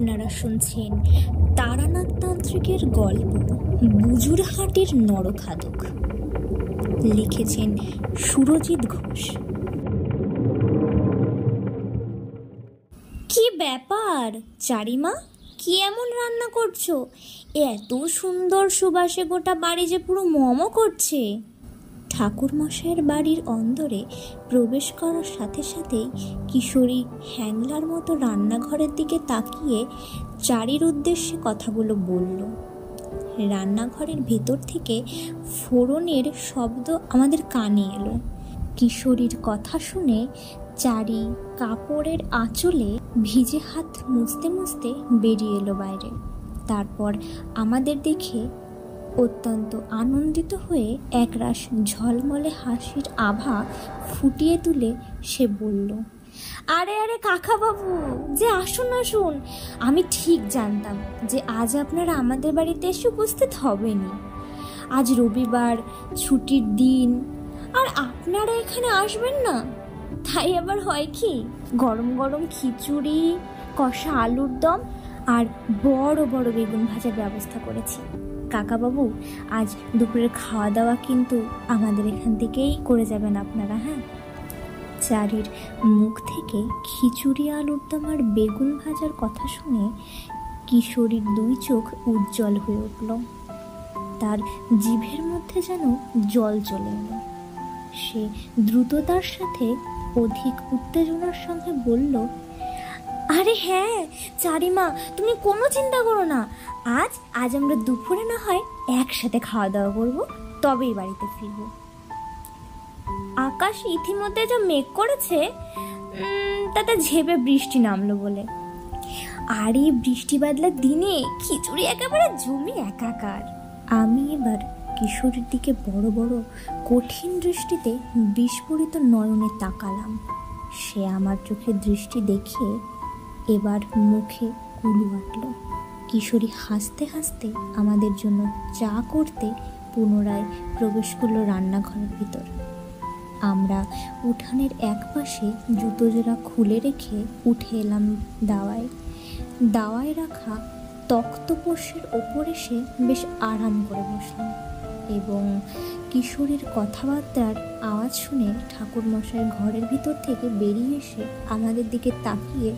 আপনারা শুনছেন তারানাথ তান্ত্রিকের গল্প বুজুরহাটের নরখাদক। লিখেছেন সুরজিৎ ঘোষ। কি ব্যাপার চারিমা, কি এমন রান্না করছো? এত সুন্দর সুবাসে গোটা বাড়ি যে পুরো মমো করছে। ঠাকুর মশাইয়ের বাড়ির অন্দরে প্রবেশ করার সাথে সাথেই কিশোরী হ্যাংলার মতো রান্নাঘরের দিকে তাকিয়ে চারির উদ্দেশ্যে কথাগুলো বলল। রান্নাঘরের ভেতর থেকে ফোড়নের শব্দ আমাদের কানে এলো। কিশোরীর কথা শুনে চারি কাপড়ের আঁচলে ভিজে হাত মুছতে মুছতে বেরিয়ে এলো বাইরে। তারপর আমাদের দেখে অত্যন্ত আনন্দিত হয়ে একরাশ ঝলমলে হাসির আভা ফুটিয়ে তুলে সে বলল, আরে আরে কাকাবাবু, যে আসুন আসুন, আমি ঠিক জানতাম যে আজ আপনারা আমাদের বাড়িতে এসে উপস্থিত হবেনই। আজ রবিবার, ছুটির দিন, আর আপনারা এখানে আসবেন না? তাই আবার হয় কি, গরম গরম খিচুড়ি, কষা আলুর দম আর বড় বড় বেগুন ভাজার ব্যবস্থা করেছি। কাকাবাবু, আজ দুপুরের খাওয়া দাওয়া কিন্তু আমাদের এখান থেকেই করে যাবেন আপনারা। হ্যাঁ। চারির মুখ থেকে খিচুড়ি, আলুর দম আর বেগুন ভাজার কথা শুনে কিশোরীর দুই চোখ উজ্জ্বল হয়ে উঠল। তার জিভের মধ্যে যেন জল চলে এলো। সে দ্রুততার সাথে অধিক উত্তেজনার সঙ্গে বলল, আরে হ্যাঁ চারিমা, তুমি কোনো চিন্তা করো না। আজ আমরা দুপুরে না হয় একসাথে খাওয়া দাওয়া করবো, তবেই বাড়িতে ফিরবো। আকাশ ইতিমধ্যে যা মেঘ করেছে, তাতে ঝেপে বৃষ্টি নামলো বলে। আর এই বৃষ্টি বাদলার দিনে খিচুড়ি একেবারে জমি একাকার। আমি এবার কিশোরীর দিকে বড় বড় কঠিন দৃষ্টিতে বিস্ফোরিত নয়নে তাকালাম। সে আমার চোখে দৃষ্টি দেখে এবার মুখে কুলু আটল। কিশোরী হাসতে হাসতে আমাদের জন্য চা করতে পুনরায় প্রবেশ করলো রান্নাঘরের ভিতর। আমরা উঠানের এক পাশে জুতো জোড়া খুলে রেখে উঠে এলাম দাওয়ায় রাখা তক্তপোষের ওপর এসে বেশ আরাম করে বসলাম এবং কিশোরীর কথাবার্তার আওয়াজ শুনে ঠাকুর মশাই ঘরের ভিতর থেকে বেরিয়ে এসে আমাদের দিকে তাকিয়ে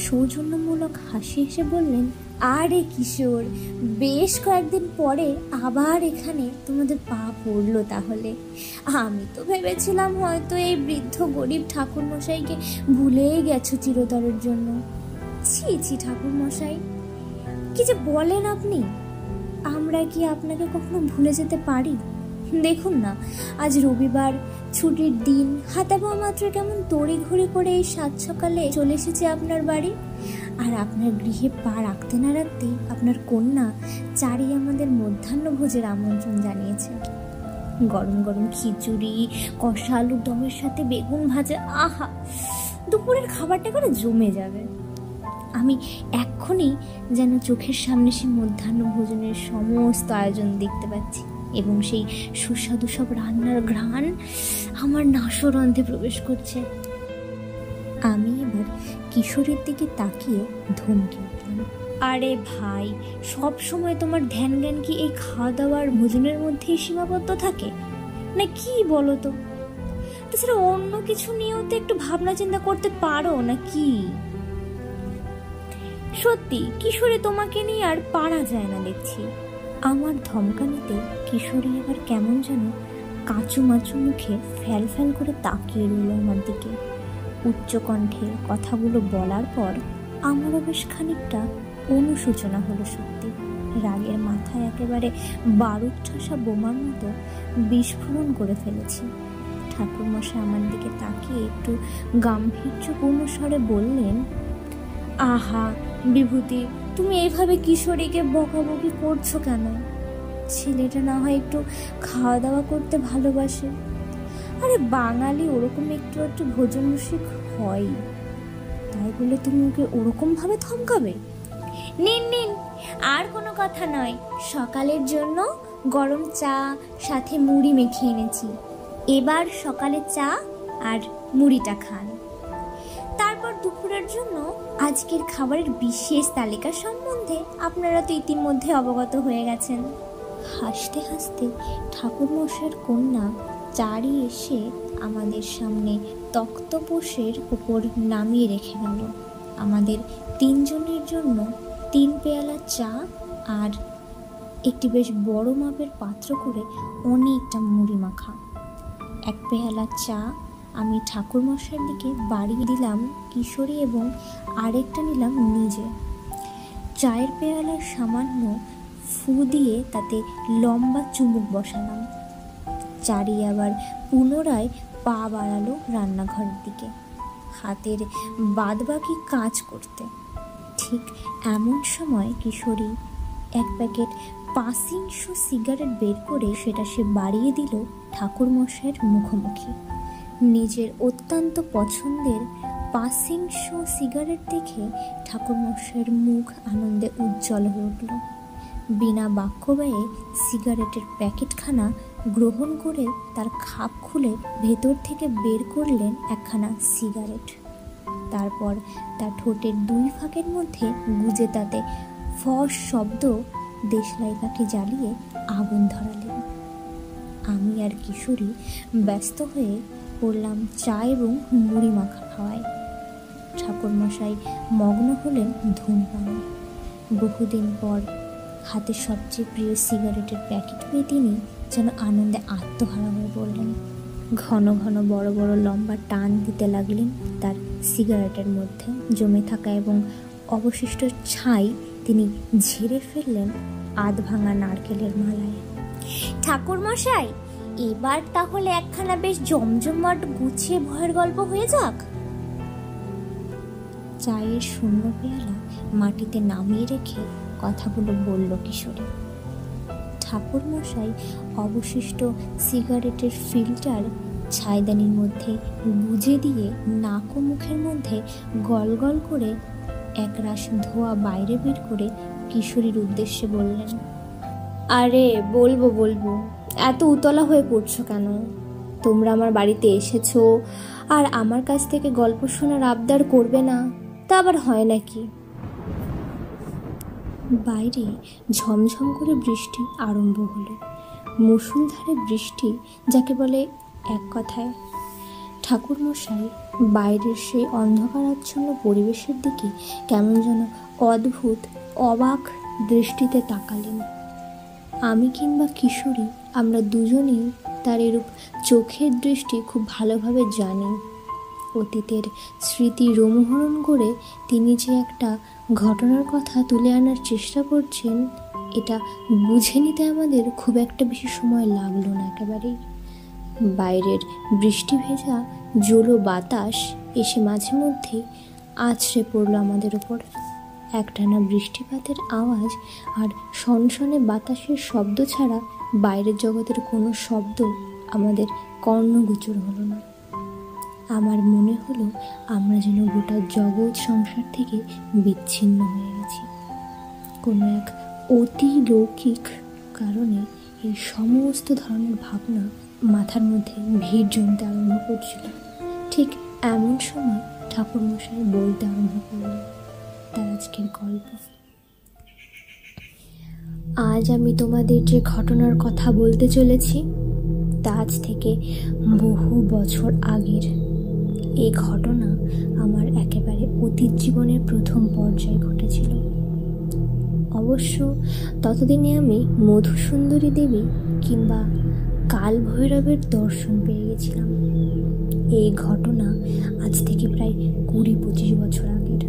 সৌজন্যমূলক হাসি এসে বললেন, আরে কিশোর, বেশ কয়েকদিন পরে আবার এখানে তোমাদের পা পড়লো তাহলে। আমি তো ভেবেছিলাম হয়তো এই বৃদ্ধ গরিব ঠাকুর মশাইকে ভুলেই গেছো চিরতরের জন্য। ছি ছি ঠাকুর মশাই, কি যে বলেন আপনি! আমরা কি আপনাকে কখনো ভুলে যেতে পারি? দেখুন না, আজ রবিবার, ছুটির দিন, হাতে পাওয়া মাত্র কেমন তড়িঘড়ি করে এই সাত সকালে চলে এসেছে আপনার বাড়ি। আর আপনার গৃহে পা রাখতে না রাখতেই আপনার কন্যা চারি আমাদের মধ্যাহ্ন ভোজের আমন্ত্রণ জানিয়েছে। গরম গরম খিচুড়ি, কষা আলুর দমের সাথে বেগুন ভাজা, আহা, দুপুরের খাবারটা করে জমে যাবে। আমি এক্ষুনি যেন চোখের সামনে সে মধ্যাহ্ন ভোজনের সমস্ত আয়োজন দেখতে পাচ্ছি এবং সেই সুস্বাদু সব রান্নার ঘ্রাণ আমার নাসরন্ধ্রে প্রবেশ করছে। আমি এবার কিশোরীর দিকে তাকিয়ে ধমকে উঠলাম, আরে ভাই, সব সময় তোমার ধ্যান জ্ঞান কি এই খাওয়া দাওয়ার ভোজনের মধ্যেই সীমাবদ্ধ থাকে না কি বলো তো? তাছাড়া অন্য কিছু নিয়েও তো একটু ভাবনা চিন্তা করতে পারো না কি? সত্যি কিশোরী, তোমাকে নিয়ে আর পারা যায় না দেখছি। আমার ধমকানিতে কিশোরী এবার কেমন যেন কাঁচু মাচু মুখে ফ্যাল ফ্যাল করে তাকিয়ে রইল আমার দিকে। উচ্চকণ্ঠে কথাগুলো বলার পর আমারও বেশ খানিকটা অনুশোচনা হলো। সত্যি রাগের মাথায় একেবারে বারুদ ঠাসা বোমার মতো বিস্ফোরণ করে ফেলেছি। ঠাকুরমশাই আমার দিকে তাকিয়ে একটু গাম্ভীর্যপূর্ণ স্বরে বললেন, আহা বিভূতি, তুমি এইভাবে কিশোরীকে বকাবকি করছো কেন? ছেলেটা না হয় একটু খাওয়া দাওয়া করতে ভালোবাসে। আরে বাঙালি ওরকম একটু একটু ভোজন রসিক হয়, তাই বলে তুমি ওকে ওরকম ভাবে থমকাবে? নিন নিন, আর কোনো কথা নয়, সকালের জন্য গরম চা সাথে মুড়ি মেখে এনেছি। এবার সকালে চা আর মুড়িটা খান, তারপর দুপুরের জন্য আজকের খাবারের বিশেষ তালিকা সম্বন্ধে আপনারা তো ইতিমধ্যে অবগত হয়ে গেছেন। হাসতে হাসতে ঠাকুরমশাইয়ের কন্যা চারি এসে আমাদের সামনে তক্তপোষের উপর নামিয়ে রেখে গেল আমাদের তিনজনের জন্য 3 পেয়ালা চা আর একটি বেশ বড় মাপের পাত্র করে অনেকটা মুড়ি মাখা। 1 পেয়ালা চা আমি ঠাকুরমশাইয়ের দিকে বাড়িয়ে দিলাম কিশোরী এবং আরেকটা নিলাম নিজে। চায়ের পেয়ালার সামান্য ফু দিয়ে তাতে লম্বা চুমুক বসালাম। চারি আবার পুনরায় পা বাড়ালো রান্নাঘরের দিকে হাতের বাদবাকি কাজ করতে। ঠিক এমন সময় কিশোরী 1 প্যাকেট 500 সিগারেট বের করে সেটা সে বাড়িয়ে দিল ঠাকুরমশাইয়ের মুখোমুখি। নিজের অত্যন্ত পছন্দের 500 সিগারেট দেখে ঠাকুরমশাইয়ের মুখ আনন্দে উজ্জ্বল হয়ে উঠল। বিনা বাক্য ব্যয়ে সিগারেটের প্যাকেটখানা গ্রহণ করে তার খাপ খুলে ভেতর থেকে বের করলেন একখানা সিগারেট। তারপর তার ঠোঁটের 2 ফাঁকের মধ্যে গুজে তাতে ফস শব্দ দেশলাইটাকে জ্বালিয়ে আগুন ধরালেন। আমি আর কিশোরী ব্যস্ত হয়ে পড়লাম চা এবং মুড়ি মাখা খাওয়ায়। ঠাকুরমশাই মগ্ন হলেন ধূমপানে। বহুদিন পর হাতে সবচেয়ে প্রিয় সিগারেটের প্যাকেট পেয়ে তিনি যেন আনন্দে আত্মহারা হয়ে পড়লেন। ঘন ঘন বড় বড় লম্বা টান দিতে লাগলেন তার সিগারেটের মধ্যে জমে থাকা এবং অবশিষ্ট ছাই তিনি ঝেড়ে ফেললেন আধ ভাঙা নারকেলের মালায়। ঠাকুরমশাই, এবার তাহলে একখানা বেশ জমজমাট গুছিয়ে ভয়ের গল্প হয়ে যাক। চায়ের শূন্য পেয়ালা মাটিতে নামিয়ে রেখে কথাগুলো বলল কিশোরী। ঠাকুরমশাই অবশিষ্ট সিগারেটের ফিল্টার ছাইদানির মধ্যে গুজে দিয়ে নাক ও মুখের মধ্যে গল গল করে একরাশ ধোঁয়া বাইরে বের করে কিশোরীর উদ্দেশ্যে বললেন, আরে বলবো, এত উতলা হয়ে পড়ছো কেন? তোমরা আমার বাড়িতে এসেছো আর আমার কাছ থেকে গল্প শোনার আবদার করবে না, তা আবার হয় নাকি? বাইরে ঝমঝম করে বৃষ্টি আরম্ভ হলো। মুষলধারে বৃষ্টি যাকে বলে এক কথায়। ঠাকুরমশাই বাইরের সেই অন্ধকারাচ্ছন্ন পরিবেশের দিকে কেমন যেন অদ্ভুত অবাক দৃষ্টিতে তাকালেন। আমি কিংবা কিশোরী আমরা দুজনেই তার এরূপ চোখের দৃষ্টি খুব ভালোভাবে জানি। অতীতের স্মৃতি রোমহরণ করে তিনি যে একটা ঘটনার কথা তুলে আনার চেষ্টা করছেন এটা বুঝে নিতে আমাদের খুব একটা বেশি সময় লাগলো না একেবারেই। বাইরের বৃষ্টি ভেজা জোলো বাতাস এসে মাঝে মধ্যেই আছড়ে পড়লো আমাদের ওপর। একটানা বৃষ্টিপাতের আওয়াজ আর সনসনে বাতাসের শব্দ ছাড়া বাইরের জগতের কোনো শব্দ আমাদের কর্ণগোচর হলো না। আমার মনে হলো আমরা যেন গোটা জগৎ সংসার থেকে বিচ্ছিন্ন হয়ে গেছি। কোনো এক অতি লৌকিক কারণে এই সমস্ত ধরনের ভাবনা মাথার মধ্যে ভিড় জমতে আরম্ভ করছিল। ঠিক এমন সময় ঠাকুরমশাই বলতে আরম্ভ করলেন তার আজকের গল্প। আজ আমি তোমাদের যে ঘটনার কথা বলতে চলেছি তা আজ থেকে বহু বছর আগের। এই ঘটনা আমার একেবারে অতীত জীবনের প্রথম পর্যায়ে ঘটেছিল। অবশ্য ততদিনে আমি মধুসুন্দরী দেবী কিংবা কাল ভৈরবের দর্শন পেয়ে গেছিলাম। এই ঘটনা আজ থেকে প্রায় 20-25 বছর আগের।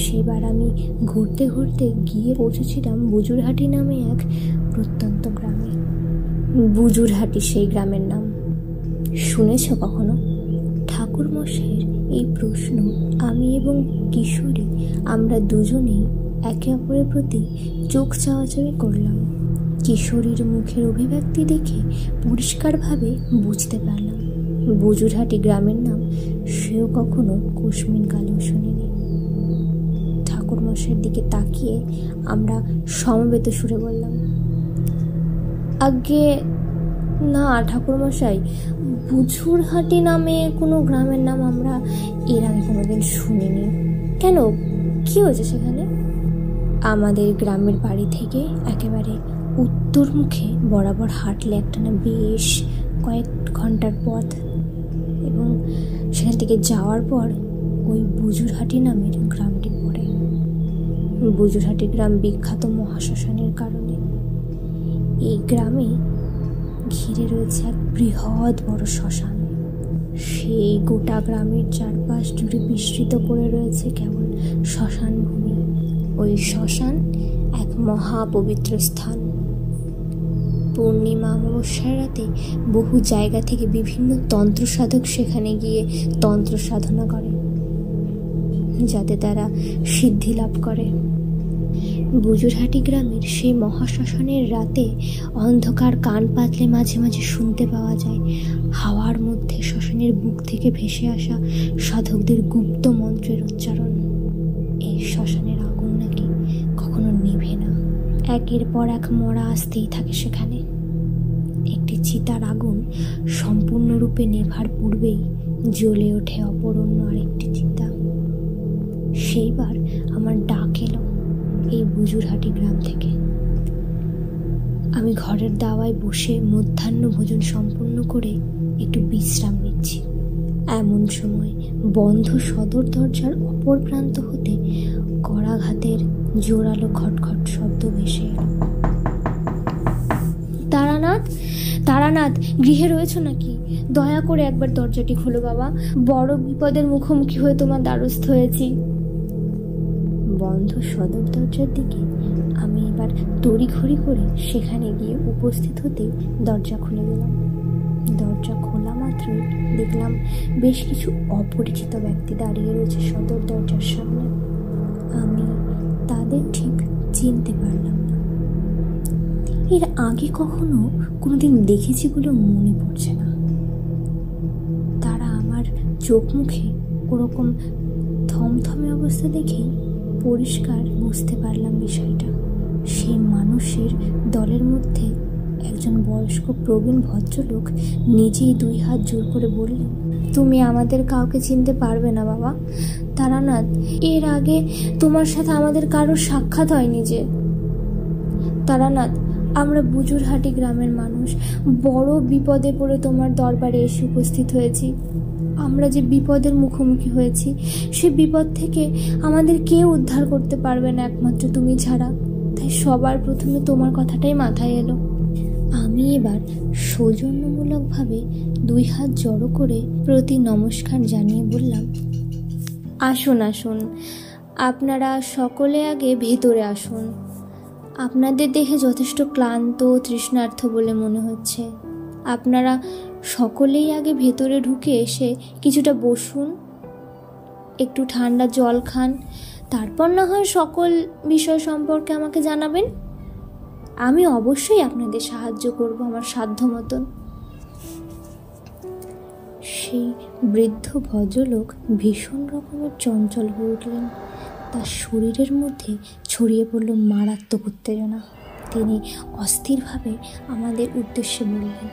সেবার আমি ঘুরতে ঘুরতে গিয়ে পৌঁছেছিলাম বুজুরহাটি নামে এক প্রত্যন্ত গ্রামে। বুজুরহাটি সেই গ্রামের নাম। শুনেছ কখনো? ঠাকুরমশাইয়ের এই প্রশ্ন আমি এবং কিশোরী আমরা দুজনেই একে অপরের প্রতি চোখ চাওয়াচাওয়ি করলাম। কিশোরীর মুখের অভিব্যক্তি দেখে পরিষ্কারভাবে বুঝতে পারলাম বুজুরহাটি গ্রামের নাম সেও কখনো কুসমিন কালেও শুনিনি। ঠাকুরমশাইয়ের দিকে তাকিয়ে আমরা সমবেত সুরে বললাম, আগে না ঠাকুরমশাই, বুঝুরহাটি নামে কোনো গ্রামের নাম আমরা এর আগে কোনোদিন শুনিনি। কেন, কি হয়েছে সেখানে? আমাদের গ্রামের বাড়ি থেকে একেবারে উত্তর মুখে বরাবর হাঁটলে একটানা বেশ কয়েক ঘন্টার পথ, এবং সেখান থেকে যাওয়ার পর ওই বুঝুরহাটি নামের গ্রামটি পড়ে। বুঝুরহাটি গ্রাম বিখ্যাত মহাশ্মশানের কারণে। এই গ্রামে ঘিরে রয়েছে এক বৃহৎ বড় শ্মশান। সেই গোটা গ্রামের চারপাশ জুড়ে বিস্তৃত করে রয়েছে কেবল শ্মশান ভূমি। ওই শ্মশান এক মহাপবিত্র স্থান। পূর্ণিমা অমাবস্যার রাতে বহু জায়গা থেকে বিভিন্ন তন্ত্র সাধক সেখানে গিয়ে তন্ত্র সাধনা করে, যাতে তারা সিদ্ধি লাভ করে। বুঝুরহাটি গ্রামের সেই মহাশ্মশানের রাতে অন্ধকার কান পাতলে মাঝে মাঝে শুনতে পাওয়া যায় হাওয়ার মধ্যে শ্মশানের বুক থেকে ভেসে আসা সাধকদের গুপ্ত মন্ত্রের উচ্চারণ। এই শ্মশানের আগুন নাকি কখনো নিভে না, একের পর এক মরা আসতেই থাকে সেখানে। একটি চিতার আগুন সম্পূর্ণরূপে নেভার পূর্বেই জ্বলে ওঠে অপর অন্য আরেকটি চিতা। সেইবার আমার ডাক এলো এই বুঝুরহাটি গ্রাম থেকে। আমি ঘরের দাওয়ায় বসে মধ্যাহ্ন ভোজন সম্পূর্ণ করে একটু বিশ্রাম নিচ্ছি। এমন সময় বন্ধ সদর দরজার অপর প্রান্ত হতে করাঘাতের জোরালো খটখট শব্দ ভেসে এলো। তারানাথ, তারানাথ, গৃহে রয়েছ নাকি? দয়া করে একবার দরজাটি খোলো বাবা, বড় বিপদের মুখোমুখি হয়ে তোমার দ্বারস্থ হয়েছি। বন্ধ সদর দরজার দিকে আমি এবার তড়িঘড়ি করে সেখানে গিয়ে উপস্থিত হতেই দরজা খুলে দিলাম। দরজা খোলা মাত্রই দেখলাম বেশ কিছু অপরিচিত ব্যক্তি দাঁড়িয়ে রয়েছে সদর দরজার সামনে। আমি তাদের ঠিক চিনতে পারলাম না। এর আগে কখনো কোনোদিন দেখেছি বলে মনে পড়ছে না। তারা আমার চোখ মুখে ওরকম থমথমে অবস্থা দেখেই পরিষ্কার বুঝতে পারলাম বিষয়টা। সেই মানুষের দলের মধ্যে একজন বয়স্ক প্রবীণ ভদ্রলোক নিজেই 2 হাত জোর করে বললেন, তুমি আমাদের কাউকে চিনতে পারবে না বাবা। তারানাথ, এর আগে তোমার সাথে আমাদের কারোর সাক্ষাৎ হয়নি যে। তারানাথ, আমরা বুঝুরহাটি গ্রামের মানুষ, বড় বিপদে পড়ে তোমার দরবারে এসে উপস্থিত হয়েছি। আমরা যে বিপদের মুখোমুখি হয়েছি, সে বিপদ থেকে আমাদের কেউ উদ্ধার করতে পারবে না একমাত্র তুমি ছাড়া। তাই সবার প্রথমে তোমার কথাটাই মাথায় এলো। আমি এবার সৌজন্যমূলকভাবে 2 হাত জড়ো করে প্রতি নমস্কার জানিয়ে বললাম, আসুন আসুন, আপনারা সকলে আগে ভেতরে আসুন। আপনাদের দেখে যথেষ্ট ক্লান্ত তৃষ্ণার্ত বলে মনে হচ্ছে। আপনারা সকলেই আগে ভেতরে ঢুকে এসে কিছুটা বসুন, একটু ঠান্ডা জল খান, তারপর না হয় সকল বিষয় সম্পর্কে আমাকে জানাবেন। আমি অবশ্যই আপনাদের সাহায্য করব আমার সাধ্য মতন। সেই বৃদ্ধ ভদ্রলোক ভীষণ রকমের চঞ্চল হয়ে উঠলেন। তার শরীরের মধ্যে ছড়িয়ে পড়ল মারাত্মক উত্তেজনা। তিনি অস্থিরভাবে আমাদের উদ্দেশ্যে বললেন,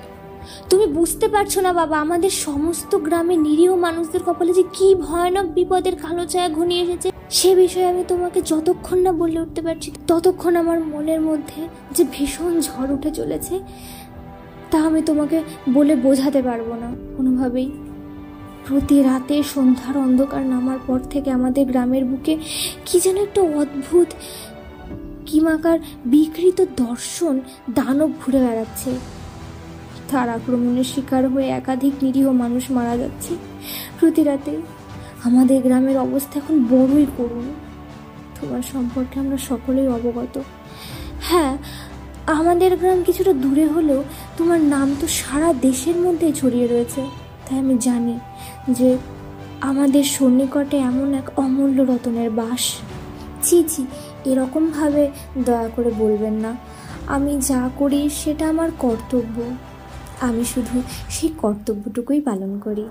তুমি বুঝতে পারছো না বাবা, আমাদের সমস্ত গ্রামে নিরীহ মানুষদের কপালে যে কি ভয়ানক বিপদের কালো ছায়া ঘনিয়ে এসেছে, সে বিষয়ে আমি তোমাকে যতক্ষণ না বলে উঠতে পারছি ততক্ষণ আমার মনের মধ্যে যে ভীষণ ঝড় উঠে চলেছে তা আমি তোমাকে বলে বোঝাতে পারবো না কোনোভাবেই। প্রতি রাতে সন্ধ্যার অন্ধকার নামার পর থেকে আমাদের গ্রামের বুকে কি যেন একটা অদ্ভুত কিমাকার বিকৃত দর্শন দানব ঘুরে বেড়াচ্ছে। তার আক্রমণের শিকার হয়ে একাধিক নিরীহ মানুষ মারা যাচ্ছে প্রতি রাতে। আমাদের গ্রামের অবস্থা এখন বড়ই করুণ। তোমার সম্পর্কে আমরা সকলেই অবগত। হ্যাঁ, আমাদের গ্রাম কিছুটা দূরে হলেও তোমার নাম তো সারা দেশের মধ্যে ছড়িয়ে রয়েছে। তাই আমি জানি যে আমাদের সন্নিকটে এমন এক অমূল্য রতনের বাস। ছি ছি, এরকমভাবে দয়া করে বলবেন না। আমি যা করি সেটা আমার কর্তব্য। আমি শুধু সেই কর্তব্যটুকুই পালন করি।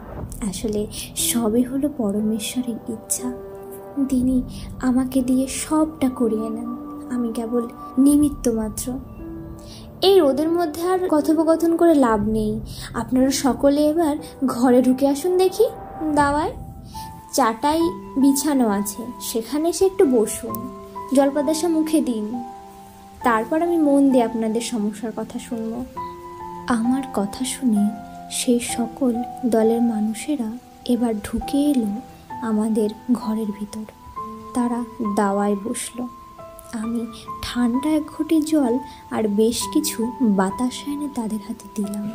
আসলে সবই হলো পরমেশ্বরের ইচ্ছা। তিনি আমাকে দিয়ে সবটা করিয়ে নেন, আমি কেবল নিমিত্ত মাত্র। এই রোদের মধ্যে আর কথোপকথন করে লাভ নেই, আপনারা সকলে এবার ঘরে ঢুকে আসুন দেখি। দাওয়ায় চাটাই বিছানো আছে, সেখানে এসে একটু বসুন, জলপাদাসা মুখে দিন, তারপর আমি মন দিয়ে আপনাদের সমস্যার কথা শুনব। আমার কথা শুনে সেই সকল দলের মানুষেরা এবার ঢুকে এলো আমাদের ঘরের ভিতর। তারা দাওয়ায় বসলো। আমি ঠান্ডা এক ঘটি জল আর বেশ কিছু বাতাসা এনে তাদের হাতে দিলাম।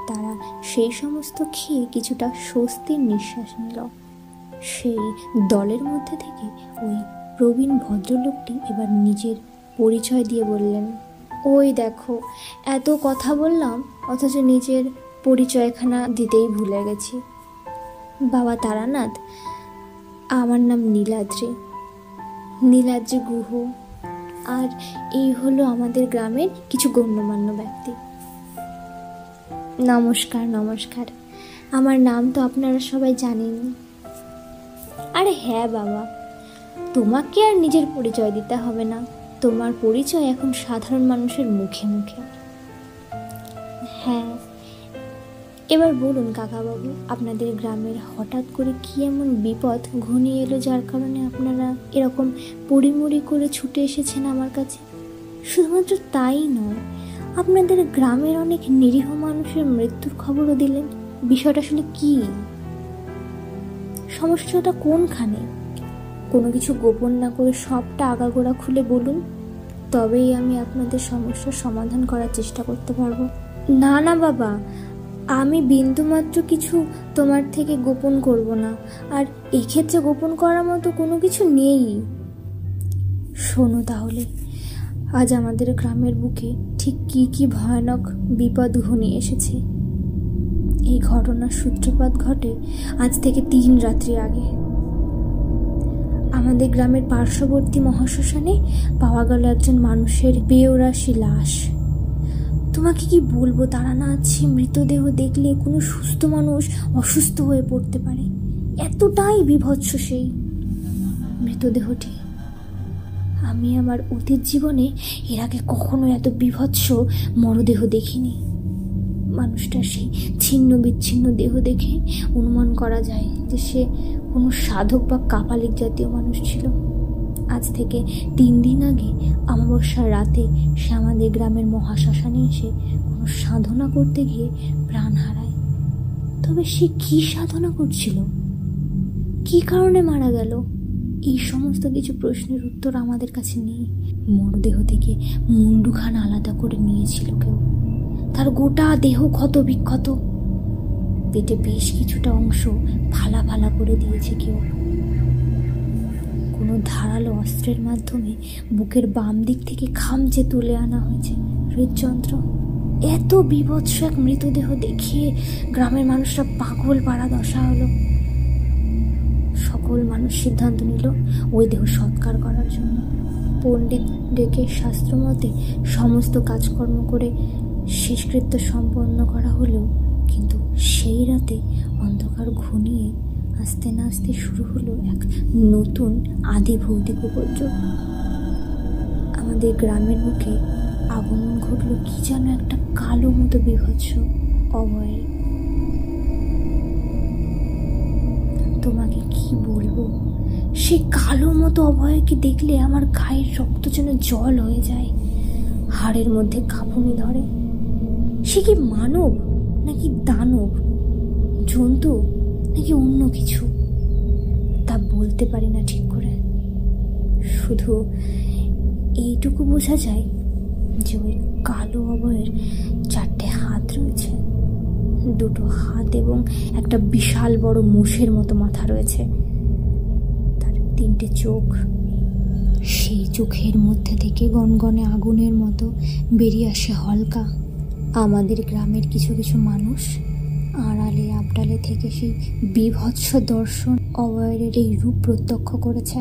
তারা সেই সমস্ত খেয়ে কিছুটা স্বস্তির নিঃশ্বাস নিল। সেই দলের মধ্যে থেকে ওই প্রবীণ ভদ্রলোকটি এবার নিজের পরিচয় দিয়ে বললেন, ওই দেখো, এত কথা বললাম অথচ নিজের পরিচয়খানা দিতেই ভুলে গেছি। বাবা তারানাথ, আমার নাম নীলাদ্রি গুহ, আর এই হলো আমাদের গ্রামের কিছু গণ্যমান্য ব্যক্তি। নমস্কার নমস্কার, আমার নাম তো আপনারা সবাই জানেন। আরে হ্যাঁ বাবা, তোমাকে আর নিজের পরিচয় দিতে হবে না, তোমার পরিচয় এখন সাধারণ মানুষের মুখে মুখে। হ্যাঁ, এবার বলুন কাকাবাবু, আপনাদের গ্রামের হঠাৎ করে কি এমন বিপদ ঘনিয়ে এলো যার কারণে আপনারা এরকম পড়িমড়ি করে ছুটে এসেছেন আমার কাছে? শুধুমাত্র তাই নয়, আপনাদের গ্রামের অনেক নিরীহ মানুষের মৃত্যুর খবরও দিলেন। বিষয়টা আসলে কি? সমস্যাটা কোনখানে? কোনো কিছু গোপন না করে সবটা আগাগোড়া খুলে বলুন, তবেই আমি আপনাদের সমস্যার সমাধান করার চেষ্টা করতে পারবো। না না বাবা, আমি বিন্দুমাত্র কিছু তোমার থেকে গোপন করব না, আর এই ক্ষেত্রে গোপন করার মতো কোনো কিছু নেই। শোনো তাহলে, আজ আমাদের গ্রামের বুকে ঠিক কি কি ভয়ানক বিপদ ঘনিয়ে এসেছে। এই ঘটনার সূত্রপাত ঘটে আজ থেকে 3 রাত্রি আগে। আমাদের গ্রামের পার্শ্ববর্তী মহাশ্মশানে পাওয়া গেল একজন মানুষের বেওরাশি লাশ। তোমাকে কি বলবো তারানাথ, সে মৃতদেহ দেখলে কোনো সুস্থ মানুষ অসুস্থ হয়ে পড়তে পারে, এতটাই বীভৎস সেই মৃতদেহটি। আমি আমার অতীত জীবনে এর আগে কখনো এত বীভৎস মরদেহ দেখিনি। মানুষটার সেই ছিন্ন বিচ্ছিন্ন দেহ দেখে অনুমান করা যায় যে সে কোনো সাধক বা কাপালিক জাতীয় মানুষ ছিল। আজ থেকে 3 দিন আগে অমাবস্যার রাতে সে আমাদের গ্রামের মহাশ্মশানে এসে কোনো সাধনা করতে গিয়ে প্রাণ হারায়। তবে সে কি সাধনা করছিল, কি কারণে মারা গেল, এই সমস্ত কিছু প্রশ্নের উত্তর আমাদের কাছে নেই। মরদেহ থেকে মুন্ডুখানা আলাদা করে নিয়েছিল কেউ, তার গোটা দেহ ক্ষত বিক্ষত, পেটে বেশ কিছুটা অংশ ফালা ফালা করে দিয়েছে কেউ। কোনো ধারালো অস্ত্রের মাধ্যমে বুকের বাম দিক থেকে খামচে তুলে আনা হয়েছে হৃদযন্ত্র। এত বীভৎস এক মৃতদেহ দেখিয়ে গ্রামের মানুষরা পাগল পাড়া দশা হলো। সকল মানুষ সিদ্ধান্ত নিল ওই দেহ সৎকার করার জন্য। পণ্ডিত ডেকে শাস্ত্রমতে সমস্ত কাজকর্ম করে শেষকৃত্য সম্পন্ন করা হলো, কিন্তু সেই রাতে অন্ধকার ঘনিয়ে আস্তে না আস্তে শুরু হলো এক নতুন আদি ভৌতিক উপদ্রব। আমাদের গ্রামের বুকে আগমন ঘটল কি যেন একটা কালো মতো বীভৎস অভয়ের। তোমাকে কি বলবো, সে কালো মতো অভয়কে দেখলে আমার গায়ের রক্ত যেন জল হয়ে যায়, হাড়ের মধ্যে কাঁপুনি ধরে। সে কি মানব নাকি দানব, জন্তু নাকি অন্য কিছু, তা বলতে পারি না ঠিক করে। শুধু এইটুকু বোঝা যায় যে ওই কালো অভয়ের 4টে হাত রয়েছে, 2টো হাত এবং একটা বিশাল বড় মোষের মতো মাথা রয়েছে, তার 3টে চোখ। সেই চোখের মধ্যে থেকে গনগনে আগুনের মতো বেরিয়ে আসে হলকা। আমাদের গ্রামের কিছু কিছু মানুষ আড়ালে আবডালে থেকে সেই বীভৎস দর্শন অভয়ের এই রূপ প্রত্যক্ষ করেছে।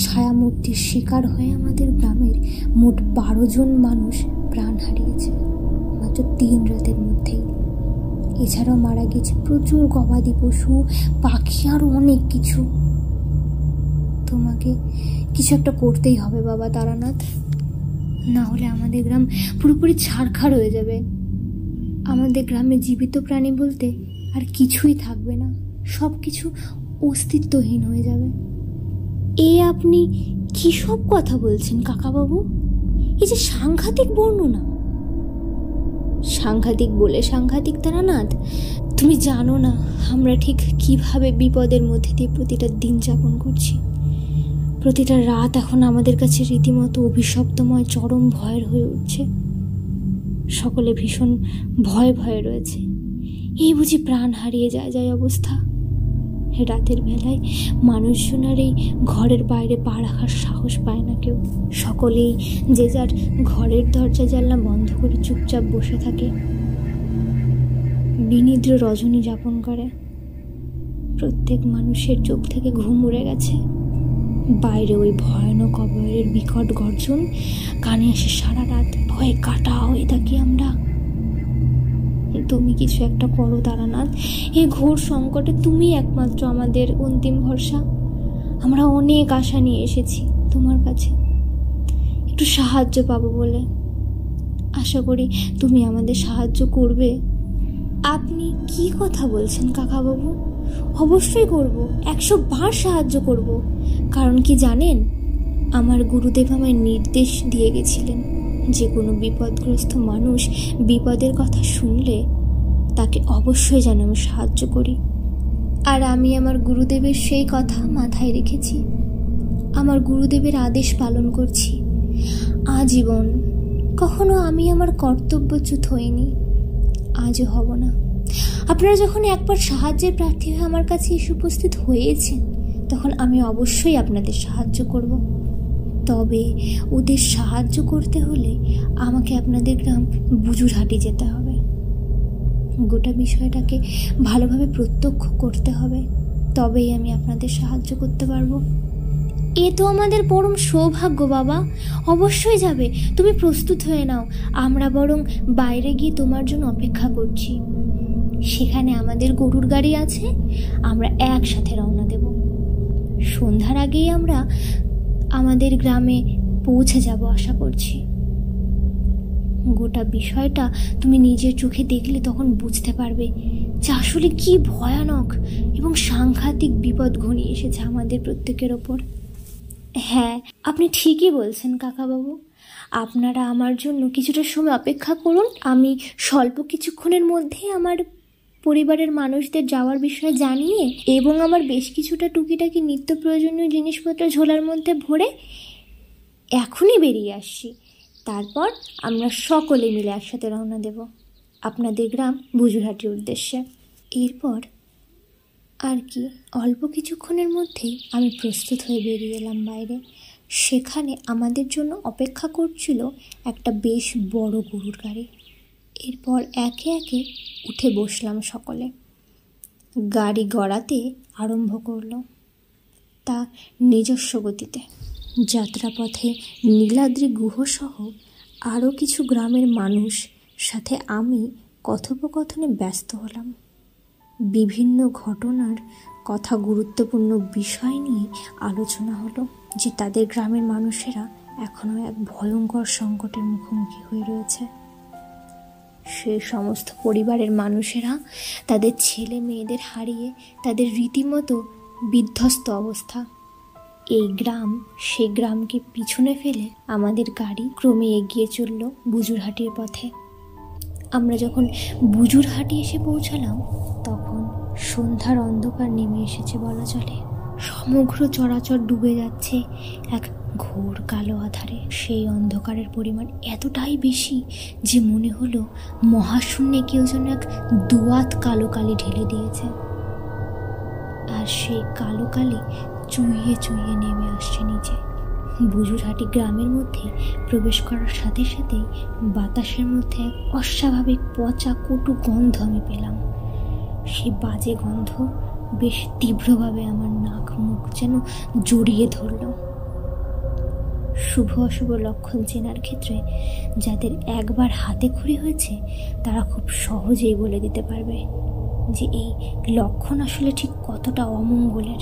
ছায়ামূর্তির শিকার হয়ে আমাদের গ্রামের মোট 12 জন মানুষ প্রাণ হারিয়েছে মাত্র 3 রাতের মধ্যেই। এছাড়াও মারা গেছে প্রচুর গবাদি পশু, পাখি, আরও অনেক কিছু। তোমাকে কিছু একটা করতেই হবে বাবা তারানাথ। না হলে আমাদের গ্রাম পুরোপুরি ছারখার হয়ে যাবে। আমাদের গ্রামে জীবিত প্রাণী বলতে আর কিছুই থাকবে না, সব কিছু অস্তিত্বহীন হয়ে যাবে। আপনি কী সব কথা বলছেন কাকাবাবু? এই যে সাংঘাতিক বর্ণনা। সাংঘাতিক বলে সাংঘাতিক তারানাথ, তুমি জানো না আমরা ঠিক কিভাবে বিপদের মধ্যে দিয়ে প্রতিটা দিন যাপন করছি। প্রতিটা রাত এখন আমাদের কাছে রীতিমতো অভিশপ্তময়, চরম ভয়ের হয়ে উঠছে। সকলে ভীষণ ভয়ে ভয়ে রয়েছে। এই বুঝি প্রাণ হারিয়ে যায় অবস্থা। রাতের বেলায় মানুষজন আর এই ঘরের বাইরে পা রাখার সাহস পায় না কেউ। সকলেই যে যার ঘরের দরজা জানলা বন্ধ করে চুপচাপ বসে থাকে, বিনিদ্র রজনী যাপন করে। প্রত্যেক মানুষের চোখ থেকে ঘুম উড়ে গেছে। বাইরে ওই ভয়ানক অবয়বের বিকট গর্জন কানে আসে সারা রাত। ভয়ে কাটা হয়ে থাকি আমরা। তুমি কিছু একটা করো তারানাথ, এই ঘোর সংকটে তুমি একমাত্র আমাদের অন্তিম ভরসা। আমরা অনেক আশা নিয়ে এসেছি তোমার কাছে, একটু সাহায্য পাবো বলে। আশা করি তুমি আমাদের সাহায্য করবে। আপনি কি কথা বলছেন কাকাবাবু? অবশ্যই করব, 100 বার সাহায্য করব। কারণ কি জানেন, আমার গুরুদেব আমায় নির্দেশ দিয়ে গেছিলেন যে কোনো বিপদগ্রস্ত মানুষ বিপদের কথা শুনলে তাকে অবশ্যই যেন আমি সাহায্য করি। আর আমি আমার গুরুদেবের সেই কথা মাথায় রেখেছি। আমার গুরুদেবের আদেশ পালন করছি আজীবন। কখনো আমি আমার কর্তব্যচ্যুত হইনি, আজও হব না। আপনারা যখন একবার সাহায্যের প্রার্থী হয়ে আমার কাছে এসে উপস্থিত হয়েছেন, তখন আমি অবশ্যই আপনাদের সাহায্য করব। তবে ওদের সাহায্য করতে হলে আমাকে আপনাদের গ্রাম বুজুরহাটি যেতে হবে। গোটা বিষয়টাকে ভালোভাবে প্রত্যক্ষ করতে হবে, তবেই আমি আপনাদের সাহায্য করতে পারবো। এ তো আমাদের পরম সৌভাগ্য বাবা, অবশ্যই যাবে। তুমি প্রস্তুত হয়ে নাও, আমরা বরং বাইরে গিয়ে তোমার জন্য অপেক্ষা করছি। সেখানে আমাদের গরুর গাড়ি আছে, আমরা একসাথে রওনা দেব। সন্ধ্যার আগেই আমরা আমাদের গ্রামে পৌঁছে যাব আশা করছি। গোটা বিষয়টা তুমি নিজের চোখে দেখলে তখন বুঝতে পারবে যে আসলে কি ভয়ানক এবং সাংঘাতিক বিপদ ঘনিয়ে এসেছে আমাদের প্রত্যেকের ওপর। হ্যাঁ, আপনি ঠিকই বলছেন কাকাবাবু। আপনারা আমার জন্য কিছুটা সময় অপেক্ষা করুন। আমি স্বল্প কিছুক্ষণের মধ্যে আমার পরিবারের মানুষদের যাওয়ার বিষয়ে জানিয়ে এবং আমার বেশ কিছুটা টুকিটাকি নিত্য প্রয়োজনীয় জিনিসপত্র ঝোলার মধ্যে ভরে এখনই বেরিয়ে আসছি। তারপর আমরা সকলে মিলে একসাথে রওনা দেব আপনাদের গ্রাম বুজুরহাটির উদ্দেশ্যে। এরপর আর কি, অল্প কিছুক্ষণের মধ্যেই আমি প্রস্তুত হয়ে বেরিয়ে এলাম বাইরে। সেখানে আমাদের জন্য অপেক্ষা করছিল একটা বেশ বড় গরুর গাড়ি। এরপর একে একে উঠে বসলাম সকলে। গাড়ি গড়াতে আরম্ভ করলো, তা নিজস্ব গতিতে। যাত্রাপথে নীলাদ্রি গুহসহ আরও কিছু গ্রামের মানুষ সাথে আমি কথোপকথনে ব্যস্ত হলাম। বিভিন্ন ঘটনার কথা, গুরুত্বপূর্ণ বিষয় নিয়ে আলোচনা হলো যে তাদের গ্রামের মানুষেরা এখনও এক ভয়ঙ্কর সংকটের মুখোমুখি হয়ে রয়েছে। সেই সমস্ত পরিবারের মানুষেরা তাদের ছেলে মেয়েদের হারিয়ে তাদের রীতিমতো বিধ্বস্ত অবস্থা। এই গ্রাম সেই গ্রামকে পিছনে ফেলে আমাদের গাড়ি ক্রমে এগিয়ে চলল বুজুরহাটির পথে। আমরা যখন বুজুরহাটি এসে পৌঁছালাম, তখন সন্ধ্যার অন্ধকার নেমে এসেছে বলা চলে। সমগ্র চরাচর ডুবে যাচ্ছে এক ঘোর কালো আধারে। সেই অন্ধকারের পরিমাণ এতটাই বেশি যে মনে হলো মহাশূন্যে কেউ যেন এক দুয়াত কালো কালি ঢেলে দিয়েছে। আর সেই কালো কালি চুইয়ে চুইয়ে নেমে আসছে নিচে। বুজুরহাটি গ্রামের মধ্যে প্রবেশ করার সাথে সাথেই বাতাসের মধ্যে এক অস্বাভাবিক পচা কটু গন্ধ আমি পেলাম। সেই বাজে গন্ধ বেশ তীব্রভাবে আমার নাক মুখ যেন জড়িয়ে ধরল। শুভ অশুভ লক্ষণ চেনার ক্ষেত্রে যাদের একবার হাতে খড়ি হয়েছে তারা খুব সহজেই বলে দিতে পারবে যে এই লক্ষণ আসলে ঠিক কতটা অমঙ্গলের।